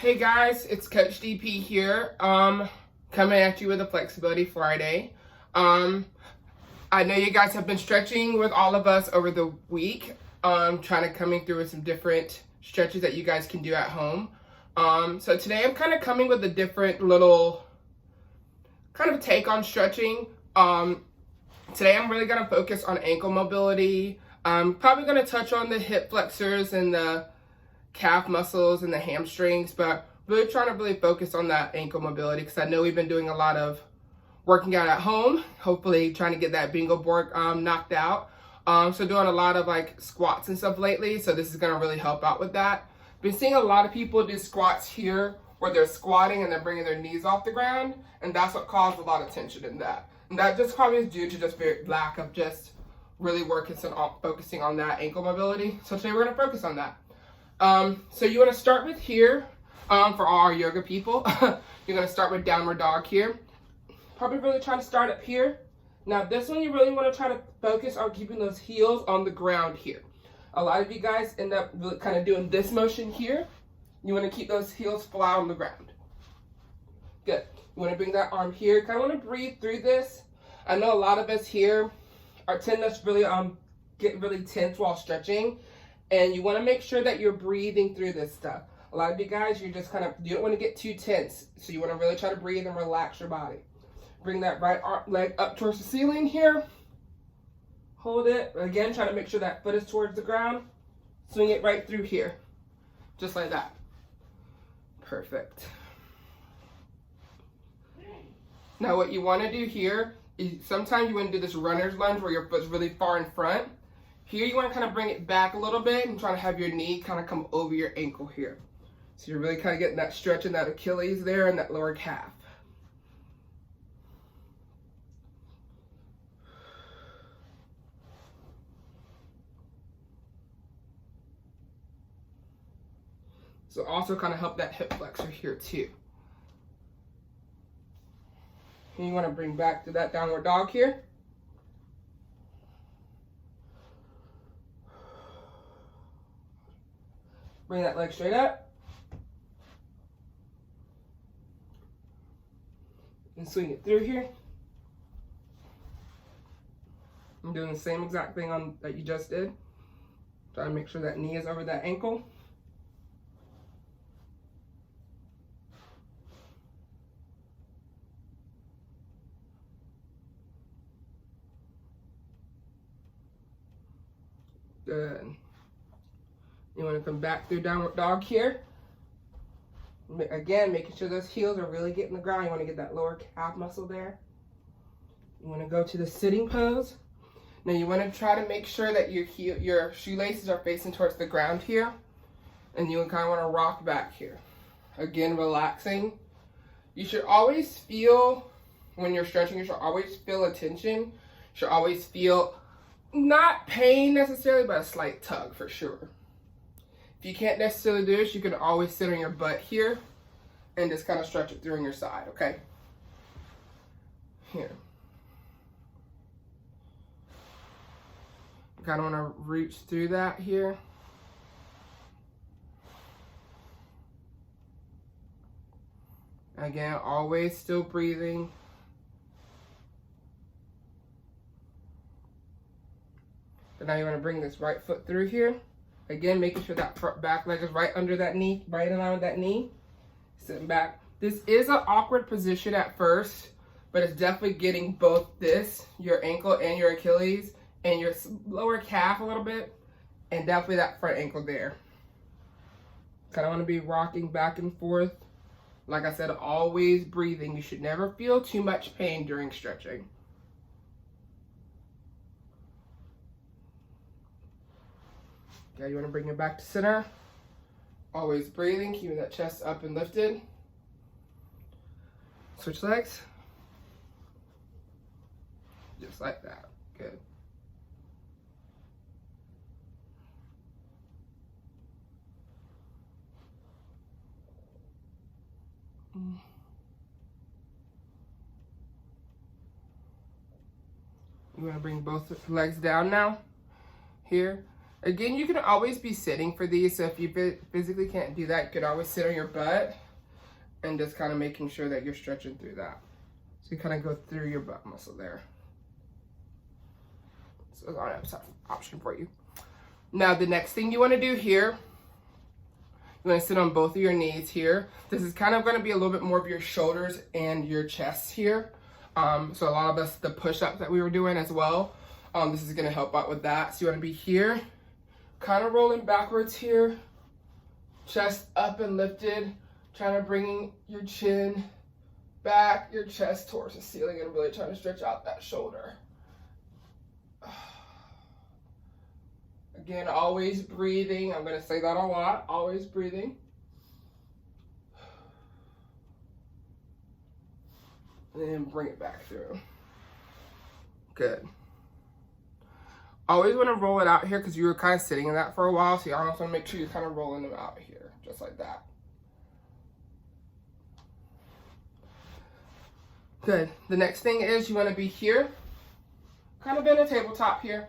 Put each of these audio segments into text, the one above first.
Hey guys, it's Coach DP here. Coming at you with a Flexibility Friday. I know you guys have been stretching with all of us over the week. Trying to coming through with some different stretches that you guys can do at home. So today I'm kind of coming with a different little kind of take on stretching. Today I'm really gonna focus on ankle mobility. I'm probably gonna touch on the hip flexors and the calf muscles and the hamstrings, but really trying to really focus on that ankle mobility because I know we've been doing a lot of working out at home, hopefully trying to get that bingo board knocked out. So doing a lot of like squats and stuff lately, so this is going to really help out with that. Been seeing a lot of people do squats here where they're squatting and they're bringing their knees off the ground, and that's what caused a lot of tension in that. And that just probably is due to just very lack of just really focusing on that ankle mobility. So today we're going to focus on that. So you want to start with here, for all our yoga people. You're going to start with downward dog here. Probably really trying to start up here. Now this one you really want to try to focus on keeping those heels on the ground here. A lot of you guys end up really kind of doing this motion here. You want to keep those heels flat on the ground. Good. You want to bring that arm here. Kind of want to breathe through this. I know a lot of us here tend to really get really tense while stretching. And you want to make sure that you're breathing through this stuff. A lot of you guys, you don't want to get too tense. So you want to really try to breathe and relax your body. Bring that right leg up towards the ceiling here. Hold it. Again, try to make sure that foot is towards the ground. Swing it right through here. Just like that. Perfect. Now what you want to do here is sometimes you want to do this runner's lunge where your foot's really far in front. Here you want to kind of bring it back a little bit and try to have your knee kind of come over your ankle here. So you're really kind of getting that stretch in that Achilles there and that lower calf. So also kind of help that hip flexor here too. And you want to bring back to that downward dog here. Bring that leg straight up. And swing it through here. I'm doing the same exact thing that you just did. Try to make sure that knee is over that ankle. Good. You want to come back through downward dog here. Again, making sure those heels are really getting the ground. You want to get that lower calf muscle there. You want to go to the sitting pose. Now you want to try to make sure that your shoelaces are facing towards the ground here. And you kind of want to rock back here. Again, relaxing. You should always feel, when you're stretching, you should always feel a tension. You should always feel, not pain necessarily, but a slight tug for sure. If you can't necessarily do this, you can always sit on your butt here and just kind of stretch it through on your side, okay? Here. You kind of want to reach through that here. Again, always still breathing. So now you want to bring this right foot through here. Again, making sure that back leg is right under that knee, right in line with that knee. Sitting back. This is an awkward position at first, but it's definitely getting both this, your ankle and your Achilles, and your lower calf a little bit, and definitely that front ankle there. Kind of want to be rocking back and forth. Like I said, always breathing. You should never feel too much pain during stretching. Okay, you want to bring it back to center. Always breathing, keeping that chest up and lifted. Switch legs. Just like that. Good. You want to bring both legs down now. Here. Again, you can always be sitting for these, so if you physically can't do that, you could always sit on your butt and just kind of making sure that you're stretching through that. So you kind of go through your butt muscle there. So that's an option for you. Now, the next thing you want to do here, you want to sit on both of your knees here. This is kind of going to be a little bit more of your shoulders and your chest here. So a lot of us, the push-ups that we were doing as well, this is going to help out with that. So you want to be here, kind of rolling backwards here, chest up and lifted, trying to bring your chin back, your chest towards the ceiling, and really trying to stretch out that shoulder. Again, always breathing. I'm going to say that a lot. Always breathing. And then bring it back through. Good. Always want to roll it out here because you were kind of sitting in that for a while. So you always want to make sure you're kind of rolling them out here. Just like that. Good. The next thing is you want to be here. Kind of in a tabletop here.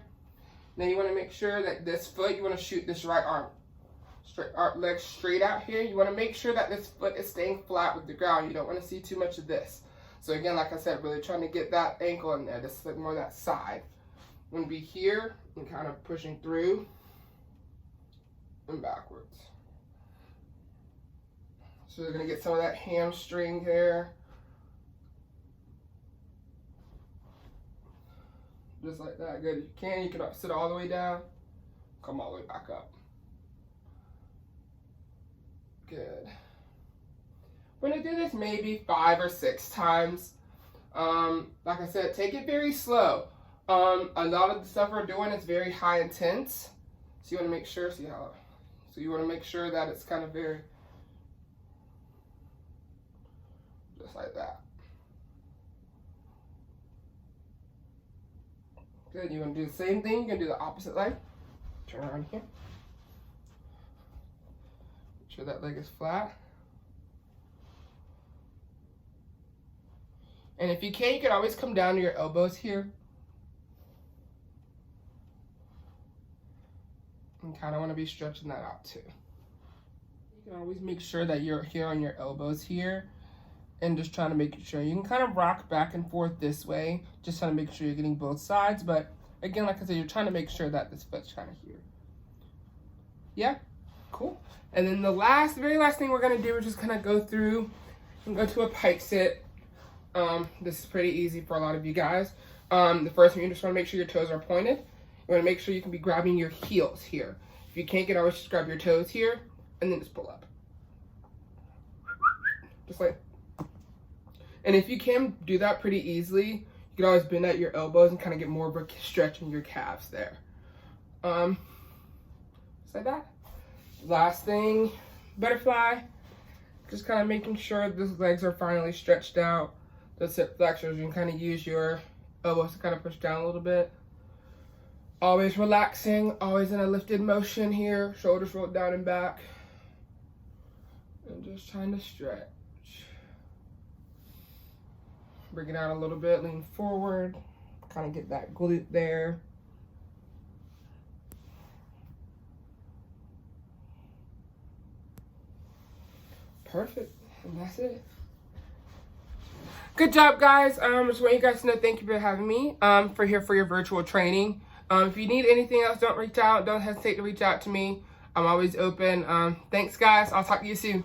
Then you want to make sure that this foot, you want to shoot this right arm, leg straight out here. You want to make sure that this foot is staying flat with the ground. You don't want to see too much of this. So again, like I said, really trying to get that ankle in there. This is more that side. You want to be here and kind of pushing through and backwards. So you're going to get some of that hamstring there. Just like that. Good. If you can sit all the way down. Come all the way back up. Good. We're going to do this maybe 5 or 6 times. Like I said, take it very slow. A lot of the stuff we're doing is very high intense. So you want to make sure, so you want to make sure that it's kind of very, just like that. Good, you want to do the same thing, you're going to do the opposite leg. Turn around here. Make sure that leg is flat. And if you can, you can always come down to your elbows here. And kind of want to be stretching that out too. You can always make sure that you're here on your elbows here. And just trying to make sure you can kind of rock back and forth this way, just trying to make sure you're getting both sides. But again, like I said, you're trying to make sure that this foot's kind of here. Yeah, cool. And then the very last thing we're gonna do is just kind of go through and go to a pike sit. This is pretty easy for a lot of you guys. The first thing, you just want to make sure your toes are pointed. You want to make sure you can be grabbing your heels here. If you can't, you can always just grab your toes here and then just pull up. Just like. And if you can do that pretty easily, you can always bend at your elbows and kind of get more of a stretch in your calves there. Just like that. Last thing, butterfly. Just kind of making sure those legs are finally stretched out. Those hip flexors, you can kind of use your elbows to kind of push down a little bit. Always relaxing, always in a lifted motion here. Shoulders rolled down and back. And just trying to stretch. Bring it out a little bit, lean forward, kind of get that glute there. Perfect, and that's it. Good job, guys. Just want you guys to know, thank you for having me for your virtual training. If you need anything else, don't hesitate to reach out to me. I'm always open. Thanks, guys. I'll talk to you soon.